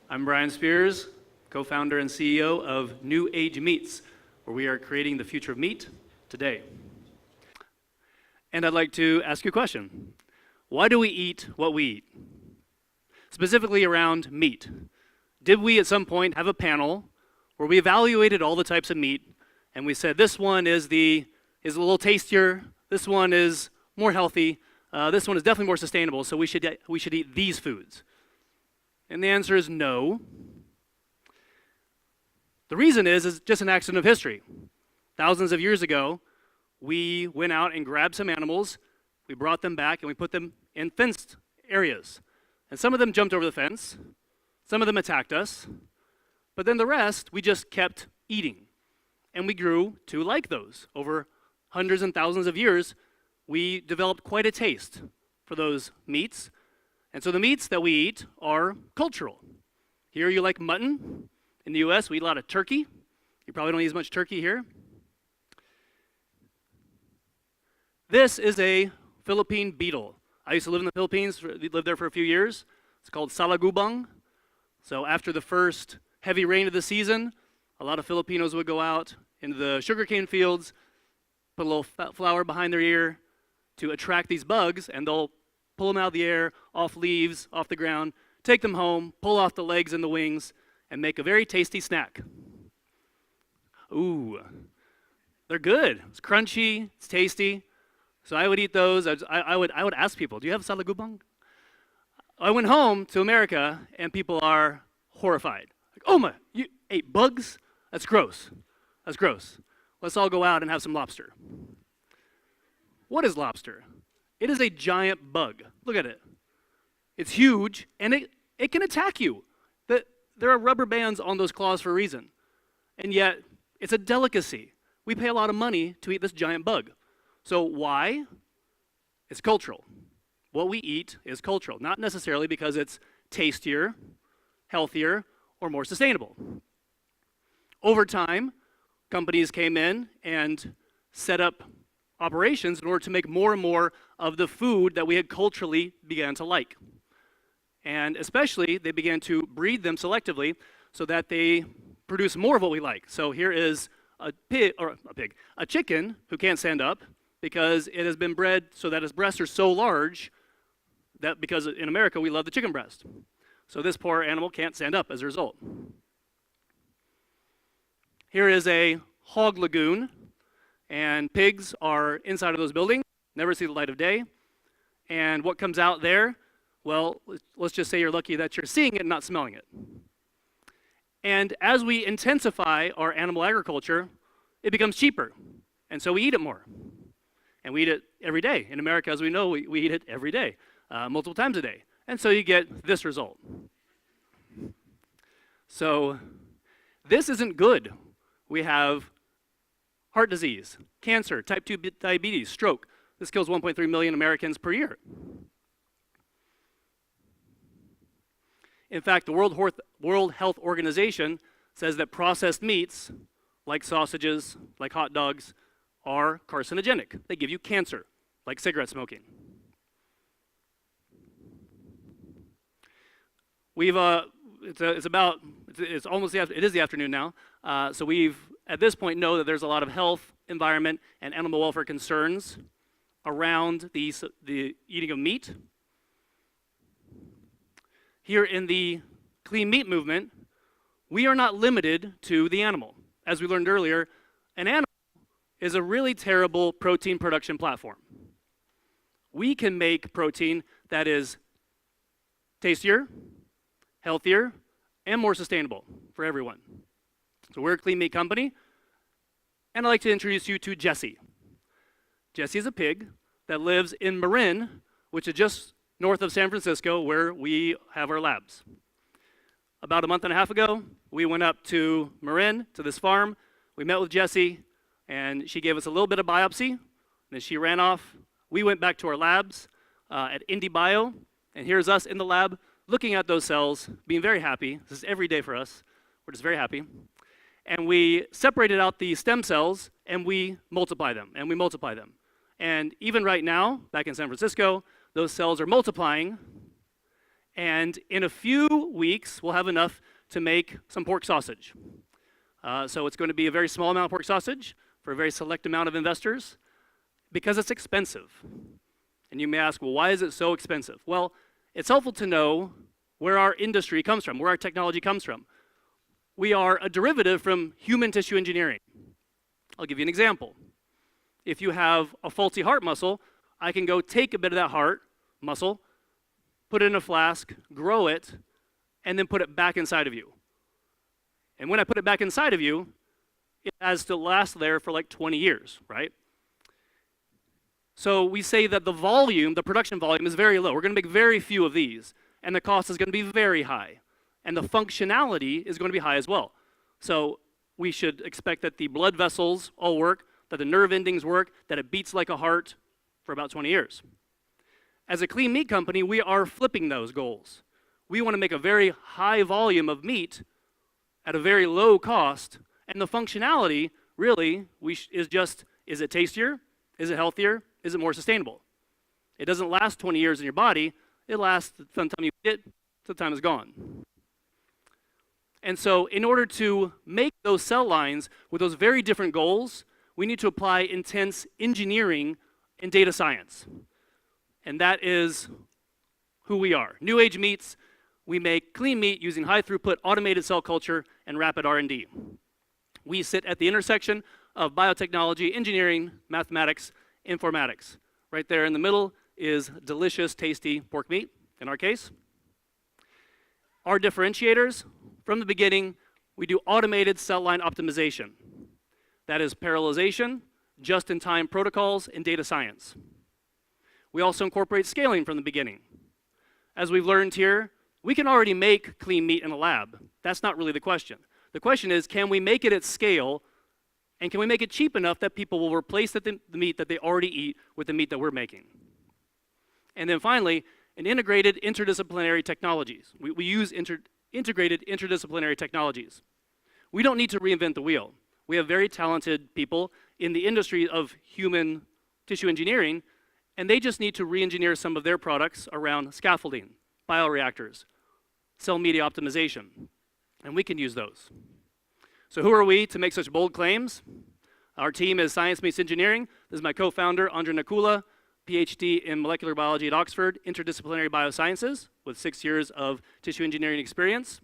I'm Brian Spears, co-founder and CEO of New Age Meats, where we are creating the future of meat today. And I'd like to ask you a question. Why do we eat what we eat? Specifically around meat. Did we at some point have a panel where we evaluated all the types of meat and we said this one is a little tastier, this one is more healthy, this one is definitely more sustainable, so we should eat these foods? And the answer is no. The reason is just an accident of history. Thousands of years ago, we went out and grabbed some animals, we brought them back, and we put them in fenced areas. And some of them jumped over the fence, some of them attacked us, but then the rest, we just kept eating. And we grew to like those. Over hundreds and thousands of years, we developed quite a taste for those meats. And so the meats that we eat are cultural. Here you like mutton. In the US, we eat a lot of turkey. You probably don't eat as much turkey here. This is a Philippine beetle. I used to live in the Philippines, lived there for a few years. It's called salagubang. So after the first heavy rain of the season, a lot of Filipinos would go out into the sugarcane fields, put a little flower behind their ear to attract these bugs, and they'll pull them out of the air, off leaves, off the ground, take them home, pull off the legs and the wings, and make a very tasty snack. Ooh, they're good. It's crunchy, it's tasty. So I would eat those. I would ask people, do you have salagubang? I went home to America, and people are horrified. Like, oh my, you ate bugs? That's gross. That's gross. Let's all go out and have some lobster. What is lobster? It is a giant bug. Look at it. It's huge, and it can attack you. There are rubber bands on those claws for a reason. And yet, it's a delicacy. We pay a lot of money to eat this giant bug. So why? It's cultural. What we eat is cultural, not necessarily because it's tastier, healthier, or more sustainable. Over time, companies came in and set up operations in order to make more and more of the food that we had culturally began to like. And especially, they began to breed them selectively so that they produce more of what we like. So here is a chicken who can't stand up because it has been bred so that its breasts are so large that because in America we love the chicken breast. So this poor animal can't stand up as a result. Here is a hog lagoon, and pigs are inside of those buildings, never see the light of day. And what comes out there? Well, let's just say you're lucky that you're seeing it and not smelling it. And as we intensify our animal agriculture, it becomes cheaper. And so we eat it more. And we eat it every day. In America, as we know, we eat it every day, multiple times a day. And so you get this result. So this isn't good. We have heart disease, cancer, type 2 diabetes, stroke. This kills 1.3 million Americans per year. In fact, the World Health Organization says that processed meats, like sausages, like hot dogs, are carcinogenic. They give you cancer, like cigarette smoking. It is the afternoon now. So we've, at this point, know that there's a lot of health, environment, and animal welfare concerns around the eating of meat. Here in the clean meat movement, we are not limited to the animal. As we learned earlier, an animal is a really terrible protein production platform. We can make protein that is tastier, healthier, and more sustainable for everyone. So we're a clean meat company, and I'd like to introduce you to Jesse. Jesse is a pig that lives in Marin, which is just north of San Francisco, where we have our labs. About a month and a half ago, we went up to Marin, to this farm. We met with Jessie, and she gave us a little bit of biopsy, and then she ran off. We went back to our labs at Indy Bio, and here's us in the lab looking at those cells, being very happy. This is every day for us. We're just very happy. And we separated out the stem cells, and we multiply them, and we multiply them. And even right now, back in San Francisco, those cells are multiplying, And in a few weeks, we'll have enough to make some pork sausage. So it's going to be a very small amount of pork sausage for a very select amount of investors because it's expensive. And you may ask, well, why is it so expensive? Well, it's helpful to know where our industry comes from, where our technology comes from. We are a derivative from human tissue engineering. I'll give you an example. If you have a faulty heart muscle, I can go take a bit of that heart muscle, put it in a flask, grow it, and then put it back inside of you. And when I put it back inside of you, it has to last there for like 20 years, right? So we say that the volume, the production volume, is very low. We're going to make very few of these, and the cost is going to be very high. And the functionality is going to be high as well. So we should expect that the blood vessels all work, that the nerve endings work, that it beats like a heart for about 20 years. As a clean meat company, we are flipping those goals. We want to make a very high volume of meat at a very low cost, and the functionality really is just, is it tastier? Is it healthier? Is it more sustainable? It doesn't last 20 years in your body. It lasts from the time you eat it to the time it's gone. And so in order to make those cell lines with those very different goals, we need to apply intense engineering and data science. And that is who we are. New Age Meats, we make clean meat using high throughput automated cell culture and rapid R&D. We sit at the intersection of biotechnology, engineering, mathematics, informatics. Right there in the middle is delicious, tasty pork meat, in our case. Our differentiators, from the beginning, we do automated cell line optimization. That is parallelization, just-in-time protocols, and data science. We also incorporate scaling from the beginning. As we've learned here, we can already make clean meat in a lab. That's not really the question. The question is, can we make it at scale, and can we make it cheap enough that people will replace the meat that they already eat with the meat that we're making? And then finally, an integrated interdisciplinary technologies. We use integrated interdisciplinary technologies. We don't need to reinvent the wheel. We have very talented people in the industry of human tissue engineering, and they just need to re-engineer some of their products around scaffolding, bioreactors, cell media optimization, and we can use those. So who are we to make such bold claims? Our team is Science Meets Engineering. This is my co-founder, Andre Nakula, PhD in molecular biology at Oxford, interdisciplinary biosciences, with 6 years of tissue engineering experience.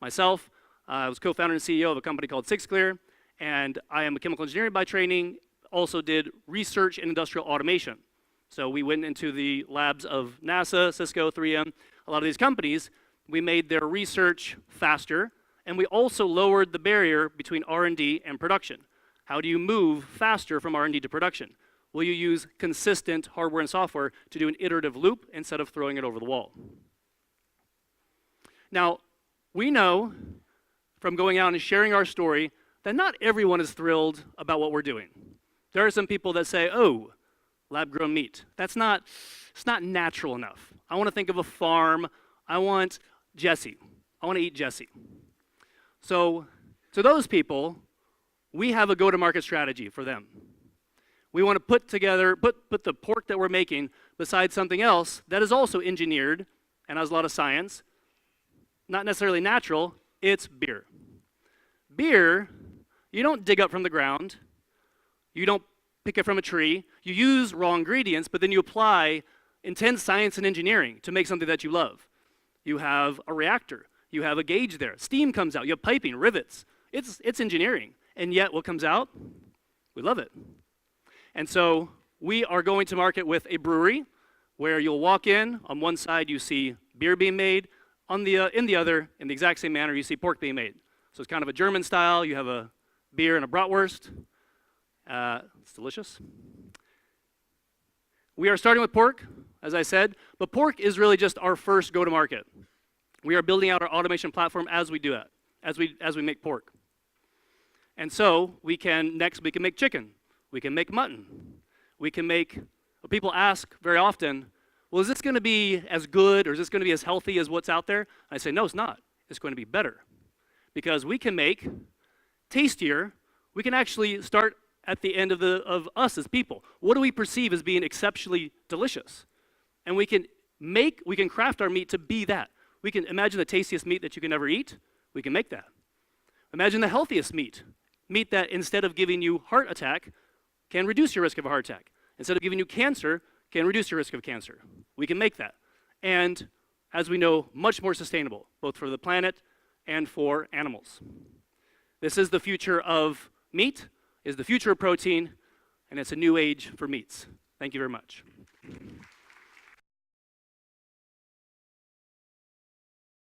Myself, I was co-founder and CEO of a company called SixClear, and I am a chemical engineer by training, also did research in industrial automation. So we went into the labs of NASA, Cisco, 3M, a lot of these companies. We made their research faster, and we also lowered the barrier between R&D and production. How do you move faster from R&D to production? Well, you use consistent hardware and software to do an iterative loop instead of throwing it over the wall. Now, we know from going out and sharing our story that not everyone is thrilled about what we're doing. There are some people that say, oh, lab-grown meat. It's not natural enough. I want to think of a farm. I want Jesse. I want to eat Jesse. So to those people, we have a go-to-market strategy for them. We want to put the pork that we're making beside something else that is also engineered and has a lot of science. Not necessarily natural, it's beer. Beer, you don't dig up from the ground. You don't pick it from a tree. You use raw ingredients, but then you apply intense science and engineering to make something that you love. You have a reactor. You have a gauge there. Steam comes out. You have piping, rivets. It's engineering. And yet what comes out? We love it. And so we are going to market with a brewery where you'll walk in. On one side you see beer being made. In the other, in the exact same manner, you see pork being made. So it's kind of a German style. You have a beer and a bratwurst. It's delicious. We are starting with pork, as I said, but pork is really just our first go-to-market. We are building out our automation platform as we do it, as we make pork. And so next we can make chicken. We can make mutton. We can make, people ask very often, well, is this going to be as good or is this going to be as healthy as what's out there? I say, no, it's not. It's going to be better. Because we can make tastier. We can actually start at the end of us as people. What do we perceive as being exceptionally delicious? And we can we can craft our meat to be that. We can imagine the tastiest meat that you can ever eat. We can make that. Imagine the healthiest meat that instead of giving you heart attack, can reduce your risk of a heart attack. Instead of giving you cancer, can reduce your risk of cancer. We can make that. And as we know, much more sustainable, both for the planet and for animals. This is the future of meat, is the future of protein, and it's a new age for meats. Thank you very much.